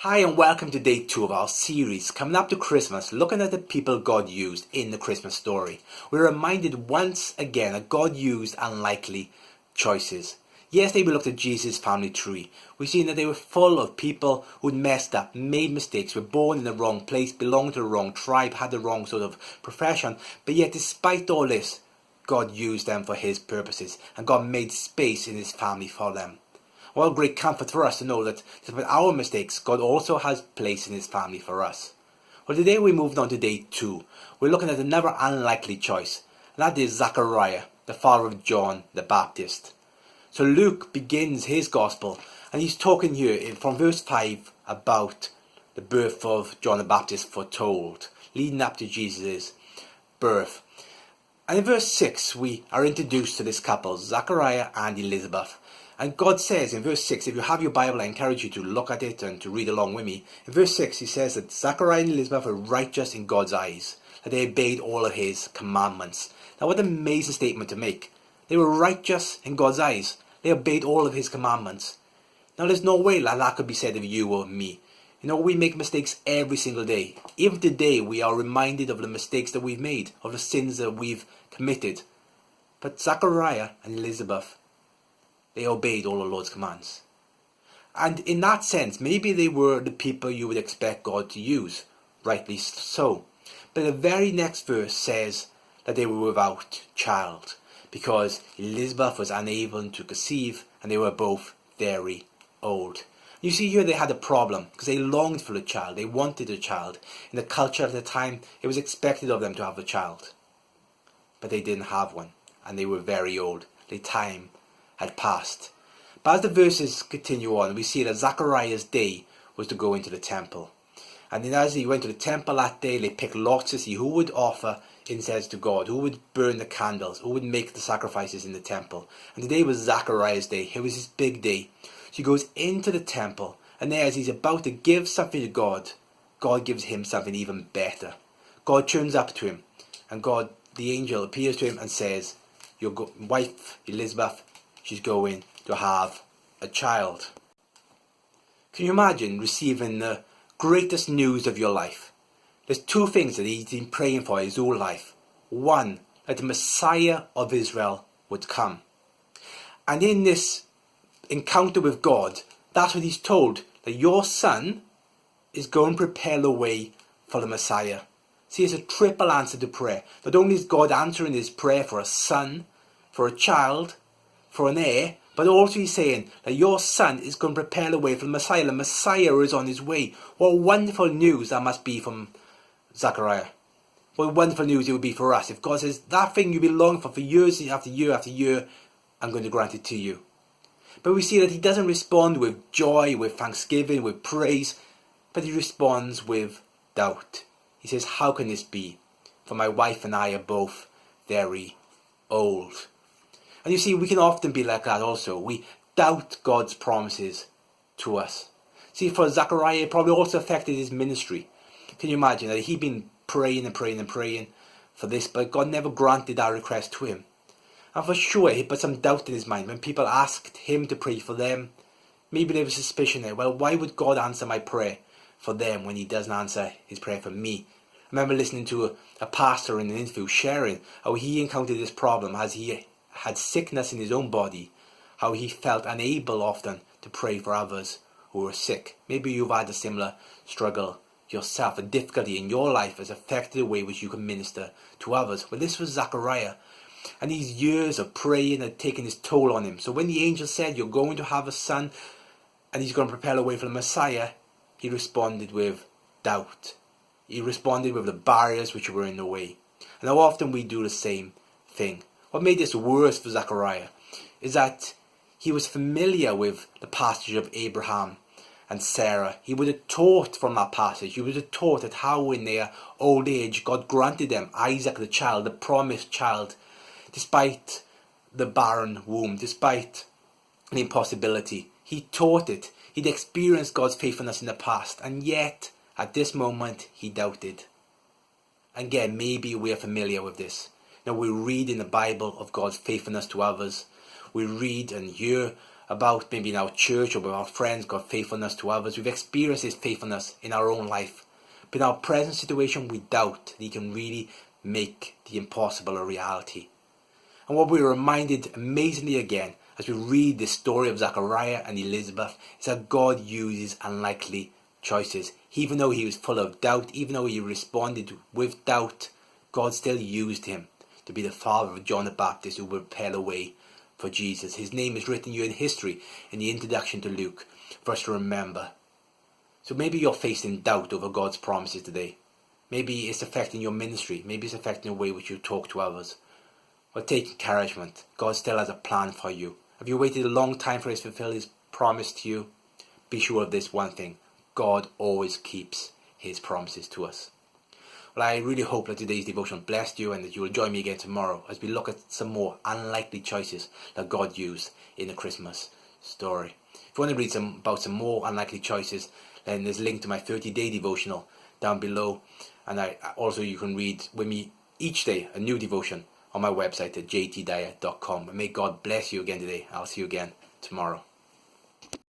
Hi and welcome to day 2 of our series, coming up to Christmas, looking at the people God used in the Christmas story. We're reminded once again that God used unlikely choices. Yesterday we looked at Jesus' family tree. We've seen that they were full of people who'd messed up, made mistakes, were born in the wrong place, belonged to the wrong tribe, had the wrong sort of profession, but yet despite all this, God used them for His purposes, and God made space in His family for them. What a great comfort for us to know that despite our mistakes, God also has place in His family for us. Well, today we moved on to day 2. We're looking at another unlikely choice, and that is Zechariah, the father of John the Baptist. So Luke begins his gospel, and he's talking here from verse 5 about the birth of John the Baptist foretold, leading up to Jesus' birth. And in verse 6 we are introduced to this couple, Zechariah and Elizabeth. And God says in verse 6, if you have your Bible, I encourage you to look at it and to read along with me. In verse 6 he says that Zechariah and Elizabeth were righteous in God's eyes, that they obeyed all of His commandments. Now what an amazing statement to make. They were righteous in God's eyes. They obeyed all of His commandments. Now there's no way that could be said of you or me. You know, we make mistakes every single day. Even today we are reminded of the mistakes that we've made, of the sins that we've committed. But Zechariah and Elizabeth, they obeyed all the Lord's commands. And in that sense, maybe they were the people you would expect God to use, rightly so. But the very next verse says that they were without child, because Elizabeth was unable to conceive, and they were both very old. You see here they had a problem, because they longed for a child, they wanted a child. In the culture of the time, it was expected of them to have a child. But they didn't have one, and they were very old. Their time had passed. But as the verses continue on, we see that Zechariah's day was to go into the temple. And then as he went to the temple that day, they picked lots to see who would offer incense to God, who would burn the candles, who would make the sacrifices in the temple. And today was Zechariah's day. It was his big day. So he goes into the temple, and there as he's about to give something to God, God gives him something even better. God turns up to him, and God, the angel, appears to him and says, your wife, Elizabeth, she's going to have a child. Can you imagine receiving the greatest news of your life? There's two things that he's been praying for his whole life. One, that the Messiah of Israel would come. And in this encounter with God, that's what he's told, that your son is going to prepare the way for the Messiah. See, it's a triple answer to prayer. Not only is God answering his prayer for a son, for a child, for an heir, but also he's saying that your son is going to prepare the way for the Messiah. The Messiah is on his way. What wonderful news that must be from Zechariah. What wonderful news it would be for us if God says, that thing you've been longing for years after year after year, I'm going to grant it to you. But we see that he doesn't respond with joy, with thanksgiving, with praise, but he responds with doubt. He says, how can this be? For my wife and I are both very old. And you see, we can often be like that also. We doubt God's promises to us. See, for Zechariah, it probably also affected his ministry. Can you imagine that he'd been praying and praying and praying for this, but God never granted that request to him. And for sure, he put some doubt in his mind when people asked him to pray for them. Maybe there was suspicion there. Well, why would God answer my prayer for them when he doesn't answer his prayer for me? I remember listening to a pastor in an interview sharing how he encountered this problem as he had sickness in his own body, how he felt unable often to pray for others who were sick. Maybe you've had a similar struggle yourself. A difficulty in your life has affected the way which you can minister to others. Well, this was Zechariah, and these years of praying had taken its toll on him. So when the angel said, you're going to have a son and he's going to prepare the way for the Messiah, he responded with doubt. He responded with the barriers which were in the way. And how often we do the same thing. What made this worse for Zechariah is that he was familiar with the passage of Abraham and Sarah. He would have taught from that passage. He would have taught that how in their old age God granted them Isaac the child, the promised child, despite the barren womb, despite an impossibility. He taught it. He'd experienced God's faithfulness in the past, and yet at this moment he doubted. Again, maybe we are familiar with this. Now we read in the Bible of God's faithfulness to others. We read and hear about maybe in our church or with our friends, God's faithfulness to others. We've experienced His faithfulness in our own life. But in our present situation, we doubt that He can really make the impossible a reality. And what we're reminded amazingly again as we read the story of Zechariah and Elizabeth is that God uses unlikely choices. Even though he was full of doubt, even though he responded with doubt, God still used him to be the father of John the Baptist, who would prepare the way for Jesus. His name is written here in history in the introduction to Luke for us to remember. So maybe you're facing doubt over God's promises today. Maybe it's affecting your ministry. Maybe it's affecting the way which you talk to others. Well, take encouragement. God still has a plan for you. Have you waited a long time for Him to fulfill His promise to you? Be sure of this one thing. God always keeps His promises to us. Well, I really hope that today's devotion blessed you and that you will join me again tomorrow as we look at some more unlikely choices that God used in the Christmas story. If you want to read about some more unlikely choices, then there's a link to my 30-day devotional down below. And also you can read with me each day a new devotion on my website at jtdyer.com. And may God bless you again today. I'll see you again tomorrow.